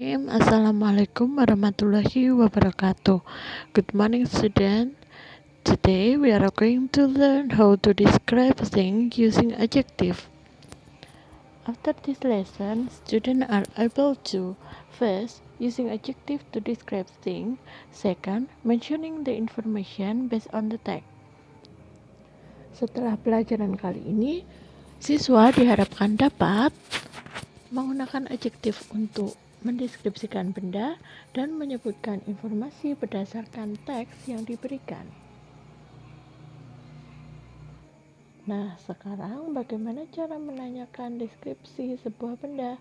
Assalamualaikum warahmatullahi wabarakatuh. Good morning, student. Today we are going to learn how to describe things using adjective. After this lesson, students are able to first using adjective to describe things, second mentioning the information based on the text. Setelah pelajaran kali ini, siswa diharapkan dapat menggunakan adjektif untuk mendeskripsikan benda dan menyebutkan informasi berdasarkan teks yang diberikan. Nah, sekarang bagaimana cara menanyakan deskripsi sebuah benda?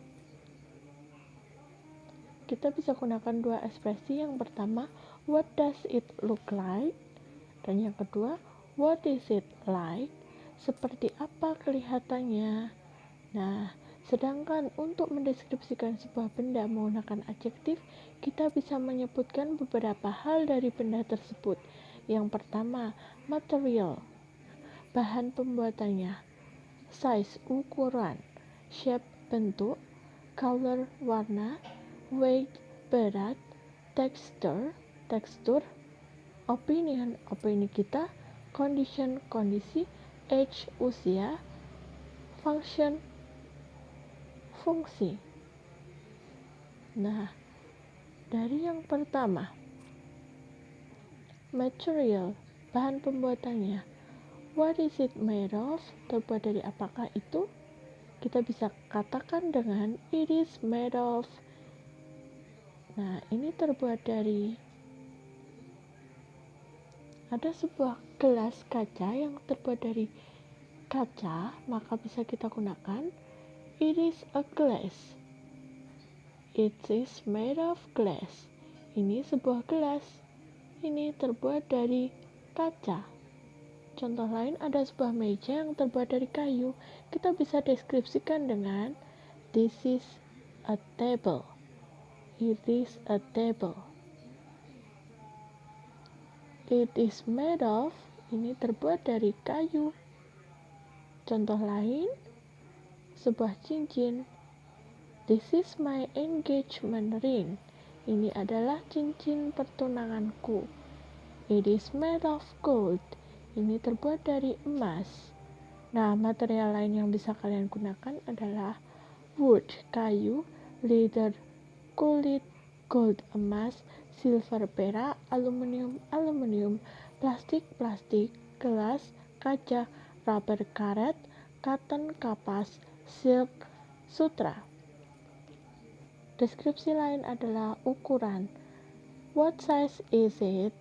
Kita bisa gunakan dua ekspresi. Yang pertama, what does it look like? Dan yang kedua, what is it like? Seperti apa kelihatannya? Nah, sedangkan untuk mendeskripsikan sebuah benda menggunakan adjektif, kita bisa menyebutkan beberapa hal dari benda tersebut. Yang pertama, material, bahan pembuatannya, size, ukuran, shape, bentuk, color, warna, weight, berat, texture, tekstur, opinion, opini kita, condition, kondisi, age, usia, function, fungsi. Nah, dari yang pertama, material, bahan pembuatannya. What is it made of? Terbuat dari apakah itu? Kita bisa katakan dengan it is made of. Nah, ini terbuat dari ada sebuah gelas kaca yang terbuat dari kaca, maka bisa kita gunakan it is a glass. It is made of glass. Ini sebuah gelas. Ini terbuat dari kaca. Contoh lain, ada sebuah meja yang terbuat dari kayu. Kita bisa deskripsikan dengan this is a table. It is a table. It is made of. Ini terbuat dari kayu. Contoh lain, sebuah cincin. This is my engagement ring. Ini adalah cincin pertunanganku. It is made of gold. Ini terbuat dari emas. Nah, material lain yang bisa kalian gunakan adalah wood, kayu, leather, kulit, gold, emas, silver, perak, aluminium, aluminium, plastik, plastik, gelas, kaca, rubber, karet, cotton, kapas, silk, sutra. Deskripsi lain adalah ukuran. What size is it?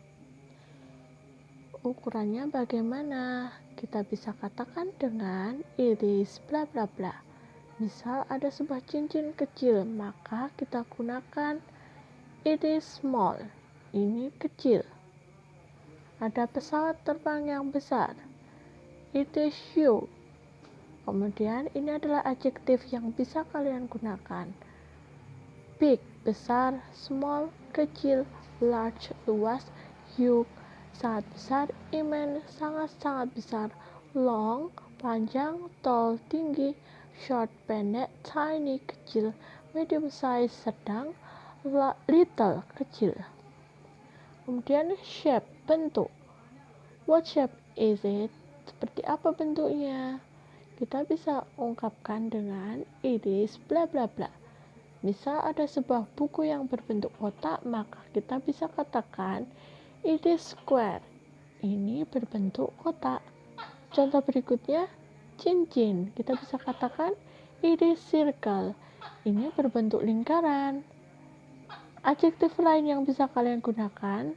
Ukurannya bagaimana? Kita bisa katakan dengan it is bla bla bla. Misal ada sebuah cincin kecil, maka kita gunakan it is small. Ini kecil. Ada pesawat terbang yang besar. It is huge. Kemudian ini adalah adjektif yang bisa kalian gunakan. Big, besar, small, kecil, large, luas, huge, sangat besar, immense, sangat-sangat besar, long, panjang, tall, tinggi, short, pendek, tiny, kecil, medium size, sedang, little, kecil. Kemudian shape, bentuk. What shape is it? Seperti apa bentuknya? Kita bisa ungkapkan dengan it is bla bla bla. Misal ada sebuah buku yang berbentuk kotak, maka kita bisa katakan it is square. Ini berbentuk kotak. Contoh berikutnya, cincin. Kita bisa katakan it is circle. Ini berbentuk lingkaran. Adjektif lain yang bisa kalian gunakan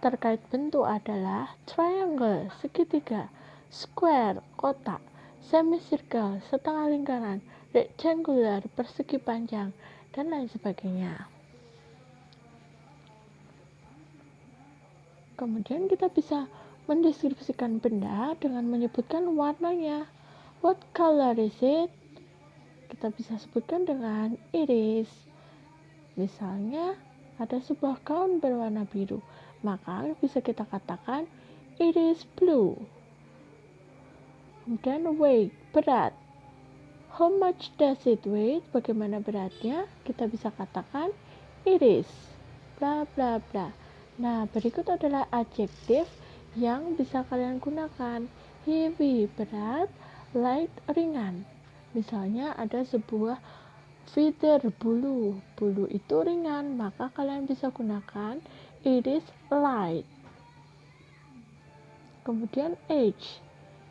terkait bentuk adalah triangle, segitiga, square, kotak, semicircle, setengah lingkaran, rectangular, persegi panjang, dan lain sebagainya. Kemudian kita bisa mendeskripsikan benda dengan menyebutkan warnanya. What color is it? Kita bisa sebutkan dengan it is. Misalnya ada sebuah gaun berwarna biru, maka bisa kita katakan it is blue. Kemudian weight, berat. How much does it weigh? Bagaimana beratnya? Kita bisa katakan It is bla bla bla. Nah, berikut adalah adjektif yang bisa kalian gunakan. Heavy, berat. Light, ringan. Misalnya ada sebuah feather, bulu itu ringan, maka kalian bisa gunakan it is light. Kemudian age,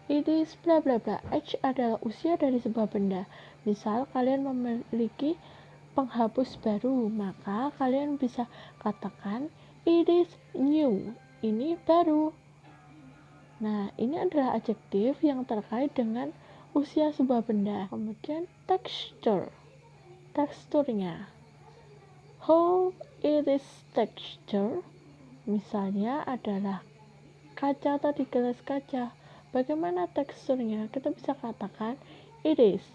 it is bla bla bla. Age adalah usia dari sebuah benda. Misal kalian memiliki penghapus baru, maka kalian bisa katakan it is new, ini baru. Nah, ini adalah adjektif yang terkait dengan usia sebuah benda. Kemudian texture, teksturnya. How it is texture, misalnya adalah kaca tadi, gelas kaca. Bagaimana teksturnya? Kita bisa katakan it is.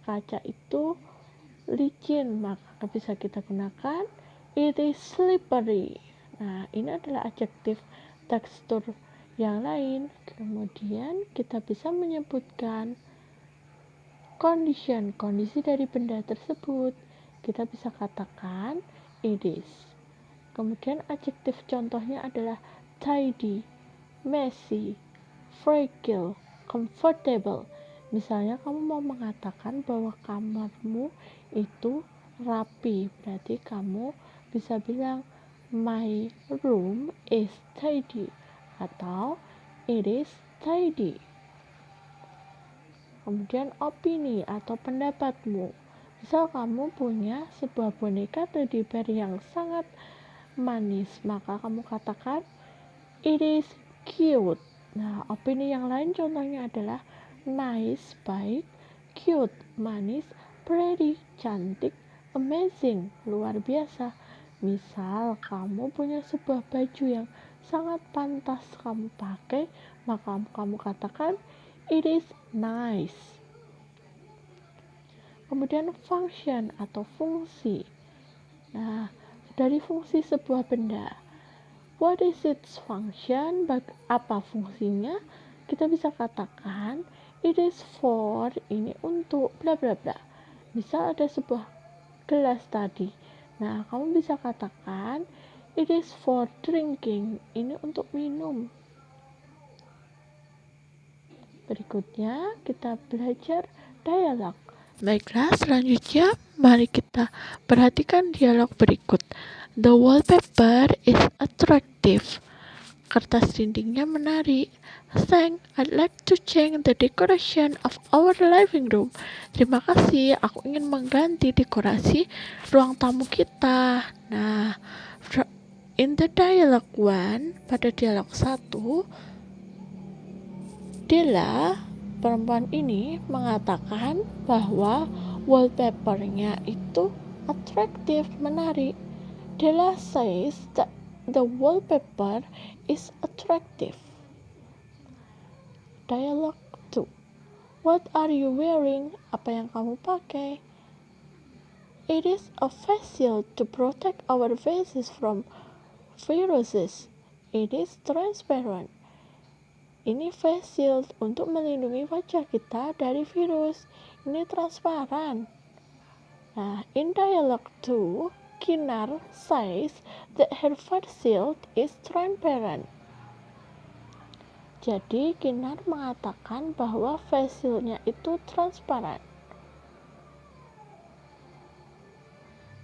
Kaca itu licin, maka bisa kita gunakan it is slippery. Nah, ini adalah adjektif tekstur yang lain. Kemudian kita bisa menyebutkan kondisi dari benda tersebut. Kita bisa katakan it is. Kemudian adjektif contohnya adalah tidy, messy, fragile, comfortable. Misalnya kamu mau mengatakan bahwa kamarmu itu rapi, berarti kamu bisa bilang my room is tidy atau it is tidy. Kemudian opini atau pendapatmu. Misal kamu punya sebuah boneka teddy bear yang sangat manis, maka kamu katakan it is cute. Nah, opini yang lain contohnya adalah nice, baik, cute, manis, pretty, cantik, amazing, luar biasa. Misal kamu punya sebuah baju yang sangat pantas kamu pakai, maka kamu katakan it is nice. Kemudian function atau fungsi. Nah, dari fungsi sebuah benda. What is its function? Apa fungsinya? Kita bisa katakan it is for, ini untuk bla bla bla. Misal ada sebuah gelas tadi. Nah, kamu bisa katakan it is for drinking, ini untuk minum. Berikutnya kita belajar dialog. Baiklah, selanjutnya mari kita perhatikan dialog berikut. The wallpaper is attractive. Kertas dindingnya menarik. Thanks, I'd like to change the decoration of our living room. Terima kasih, aku ingin mengganti dekorasi ruang tamu kita. Nah, in the dialogue 1, pada dialog 1, Della, perempuan ini, mengatakan bahwa wallpapernya itu atraktif, menarik. Della says that the wallpaper is attractive. Dialogue 2. What are you wearing? Apa yang kamu pakai? It is a face shield to protect our faces from viruses. It is transparent. Ini face shield untuk melindungi wajah kita dari virus. Ini transparan. Nah, in dialogue 2, Kinar says that her face shield is transparent. Jadi, Kinar mengatakan bahwa face shield-nya itu transparan.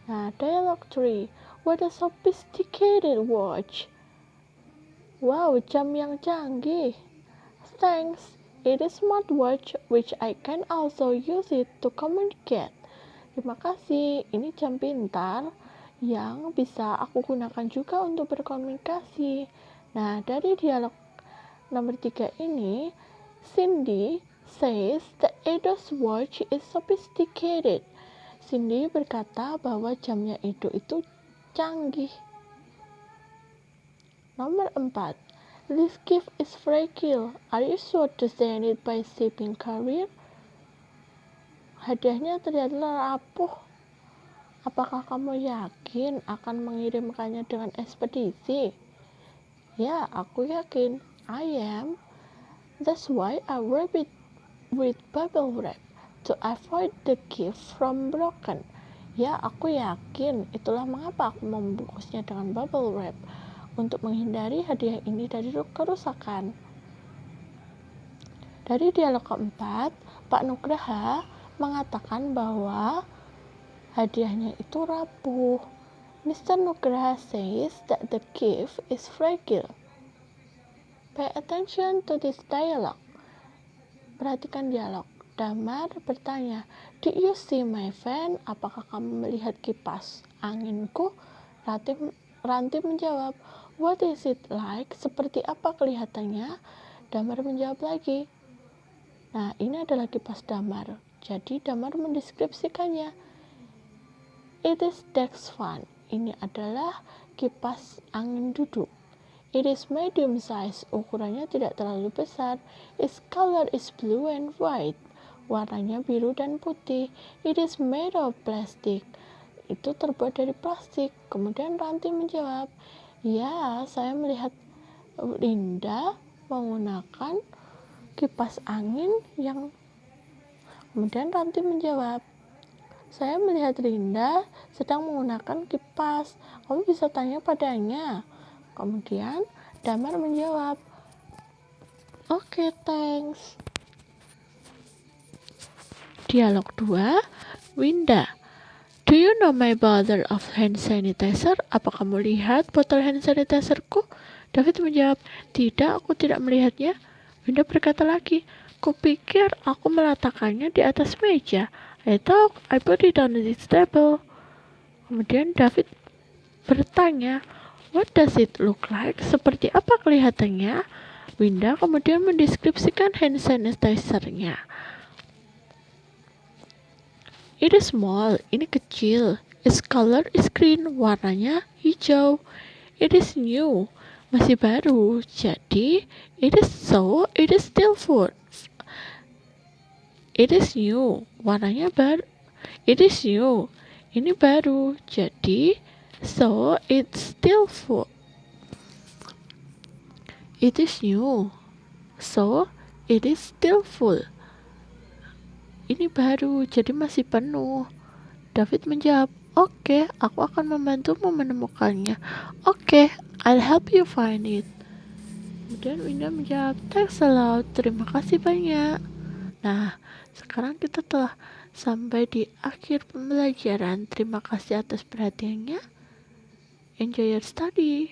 Nah, dialogue 3, what a sophisticated watch. Wow, jam yang canggih. Thanks, it is smartwatch which I can also use it to communicate. Terima kasih, ini jam pintar yang bisa aku gunakan juga untuk berkomunikasi. Nah, dari dialog nomor 3 ini, Cindy says that Edo's watch is sophisticated. Cindy berkata bahwa jamnya Edo itu canggih. Nomor 4. This gift is fragile. Are you sure to send it by shipping carrier? Hadiahnya terlihat rapuh. Apakah kamu yakin akan mengirimkannya dengan ekspedisi? Ya, aku yakin. I am. That's why I wrap it with bubble wrap to avoid the gift from broken. Ya, aku yakin. Itulah mengapa aku membungkusnya dengan bubble wrap untuk menghindari hadiah ini dari kerusakan. Dari dialog keempat, Pak Nugraha mengatakan bahwa hadiahnya itu rapuh. Mr. Nugraha says that the gift is fragile. Pay attention to this dialogue. Perhatikan dialog. Damar bertanya, "Did you see my fan? Apakah kamu melihat kipas anginku?" Ranti menjawab, "What is it like? Seperti apa kelihatannya?" Damar menjawab lagi. Nah, ini adalah kipas Damar. Jadi Damar mendeskripsikannya. It is Dex fan. Ini adalah kipas angin duduk. It is medium size. Ukurannya tidak terlalu besar. Its color is blue and white. Warnanya biru dan putih. It is made of plastic. Itu terbuat dari plastik. Kemudian Ranti menjawab, "Ya, saya melihat Linda menggunakan kipas angin yang..." Kemudian Ranti menjawab, "Saya melihat Linda sedang menggunakan kipas. Kamu bisa tanya padanya." Kemudian Damar menjawab, "Oke, thanks." Dialog 2, Winda. "Do you know my bottle of hand sanitizer? Apa kamu lihat botol hand sanitizerku?" David menjawab, "Tidak, aku tidak melihatnya." Winda berkata lagi, "Kupikir aku meletakkannya di atas meja. I thought I put it on this table." Kemudian David bertanya, "What does it look like?" Seperti apa kelihatannya? Winda kemudian mendeskripsikan hand sanitizer-nya. It is small, ini kecil. Its color is green, warnanya hijau. It is new, masih baru. Jadi, it is still full. It is new, warnanya baru. It is new, ini baru. Jadi, so it's still full. It is new, so it is still full. Ini baru, jadi masih penuh. David menjawab, "Oke, aku akan membantumu menemukannya." "Oke, I'll help you find it." Kemudian Winda menjawab, "Thanks a lot, terima kasih banyak." Nah, sekarang kita telah sampai di akhir pembelajaran. Terima kasih atas perhatiannya. Enjoy your study.